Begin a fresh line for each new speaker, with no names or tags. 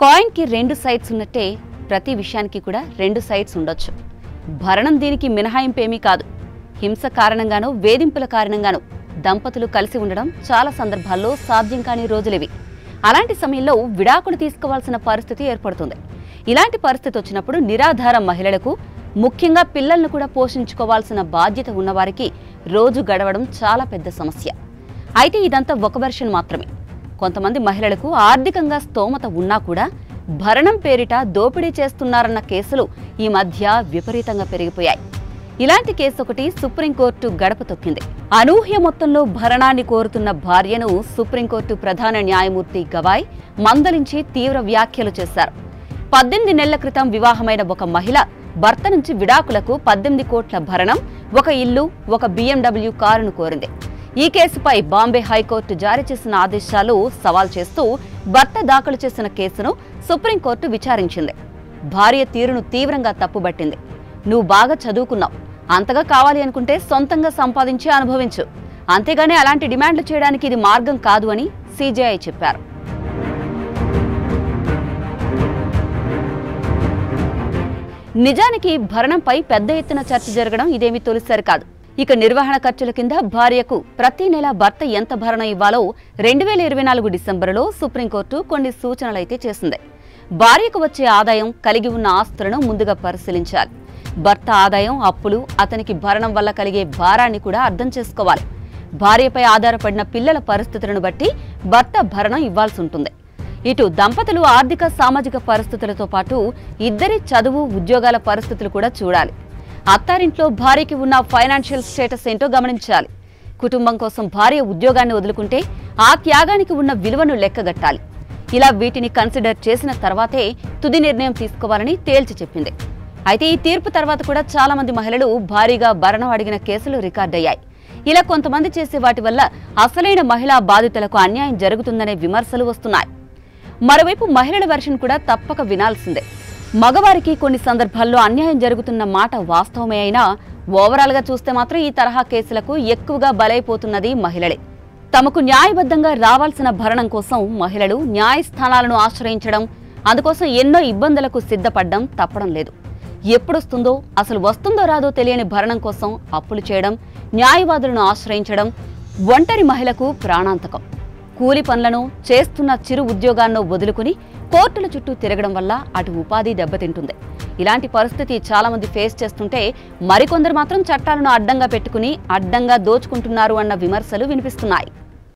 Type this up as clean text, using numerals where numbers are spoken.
Coin కి రెండు sides ఉన్నట్టే ప్రతి విషయానికి కూడా రెండు సైడ్స్ ఉండొచ్చు. భరణం దీనికి మినహాయింపేమీ కాదు. హింస కారణంగానో వేధింపుల కారణంగానో దంపతులు కలిసి ఉండడం చాలా సందర్భాల్లో సాధ్యం కాని రోజులివి. అలాంటి సమయంలో విడాకులు తీసుకోవాల్సిన పరిస్థితి ఏర్పడుతుంది. ఇలాంటి పరిస్థితి వచ్చినప్పుడు నిరాధార మహిళలకు, ముఖ్యంగా పిల్లలను కూడా పోషించుకోవాల్సిన బాధ్యత ఉన్నవారికి రోజు గడవడం చాలా పెద్ద సమస్య. అయితే ఇదంతా ఒక వెర్షన్ మాత్రమే. కొంతమంది మహిళలకు ఆర్థికంగా స్తోమత ఉన్నా కూడా భరణం పేరిట దోపిడీ చేస్తున్నారన్న కేసులు ఈ మధ్య విపరీతంగా పెరిగిపోయాయి. ఇలాంటి కేసు ఒకటి సుప్రీంకోర్టు గడప తొక్కింది. అనూహ్య మొత్తంలో భరణాన్ని కోరుతున్న భార్యను సుప్రీంకోర్టు ప్రధాన న్యాయమూర్తి గవాయ్ మందలించి తీవ్ర వ్యాఖ్యలు చేశారు. 18 నెలల క్రితం వివాహమైన ఒక మహిళ భర్త నుంచి విడాకులకు 18 కోట్ల భరణం, ఒక ఇల్లు, ఒక BMW కారును కోరింది. ఈ కేసుపై బాంబే హైకోర్టు జారీ చేసిన ఆదేశాలు సవాల్ చేస్తూ భర్త దాఖలు చేసిన కేసును సుప్రీంకోర్టు విచారించింది. భార్య తీరును తీవ్రంగా తప్పుబట్టింది. నువ్వు బాగా చదువుకున్నావు, అంతగా కావాలి అనుకుంటే సొంతంగా సంపాదించి అనుభవించు, అంతేగాని అలాంటి డిమాండ్లు చేయడానికి ఇది మార్గం కాదు అని CJI చెప్పారు. నిజానికి భరణంపై పెద్ద ఎత్తున చర్చ జరగడం ఇదేమీ తొలిసారి కాదు. ఇక నిర్వహణ ఖర్చుల కింద భార్యకు ప్రతి నెల భర్త ఎంత భరణం ఇవ్వాలో 2024 డిసెంబరులో సుప్రీంకోర్టు కొన్ని సూచనలైతే చేసింది. భార్యకు వచ్చే ఆదాయం, కలిగి ఉన్న ఆస్తులను ముందుగా పరిశీలించాలి. భర్త ఆదాయం, అప్పులు, అతనికి భరణం వల్ల కలిగే భారాన్ని కూడా అర్థం చేసుకోవాలి. భార్యపై ఆధారపడిన పిల్లల పరిస్థితులను బట్టి భర్త భరణం ఇవ్వాల్సి ఉంటుంది. ఇటు దంపతులు ఆర్థిక, సామాజిక పరిస్థితులతో పాటు ఇద్దరి చదువు, ఉద్యోగాల పరిస్థితులు కూడా చూడాలి. అత్తారింట్లో భార్యకి ఉన్న ఫైనాన్షియల్ స్టేటస్ ఏంటో గమనించాలి. కుటుంబం కోసం భార్య ఉద్యోగాన్ని వదులుకుంటే ఆ త్యాగానికి ఉన్న విలువను లెక్కగట్టాలి. ఇలా వీటిని కన్సిడర్ చేసిన తర్వాతే తుది నిర్ణయం తీసుకోవాలని తేల్చి చెప్పింది. అయితే ఈ తీర్పు తర్వాత కూడా చాలా మంది మహిళలు భారీగా భరణం అడిగిన కేసులు రికార్డయ్యాయి. ఇలా కొంతమంది చేసే వాటి వల్ల అసలైన మహిళా బాధితులకు అన్యాయం జరుగుతుందనే విమర్శలు వస్తున్నాయి. మరోవైపు మహిళల వెర్షన్ కూడా తప్పక వినాల్సిందే. మగవారికి కొన్ని సందర్భాల్లో అన్యాయం జరుగుతున్న మాట వాస్తవమే అయినా ఓవరాల్ గా చూస్తే మాత్రం ఈ తరహా కేసులకు ఎక్కువగా బలైపోతున్నది మహిళలే. తమకు న్యాయబద్ధంగా రావాల్సిన భరణం కోసం మహిళలు న్యాయస్థానాలను ఆశ్రయించడం, అందుకోసం ఎన్నో ఇబ్బందులకు సిద్ధపడడం తప్పడం లేదు. ఎప్పుడొస్తుందో, అసలు వస్తుందో రాదో తెలియని భరణం కోసం అప్పులు చేయడం, న్యాయవాదులను ఆశ్రయించడం ఒంటరి మహిళకు ప్రాణాంతకం. కూలి పనులను, చేస్తున్న చిరు ఉద్యోగాలను వదులుకుని కోర్టుల చుట్టూ తిరగడం వల్ల అటు ఉపాధి దెబ్బతింటుంది. ఇలాంటి పరిస్థితి చాలా మంది ఫేస్ చేస్తుంటే మరికొందరు మాత్రం చట్టాలను అడ్డంగా పెట్టుకుని అడ్డంగా దోచుకుంటున్నారు అన్న విమర్శలు వినిపిస్తున్నాయి.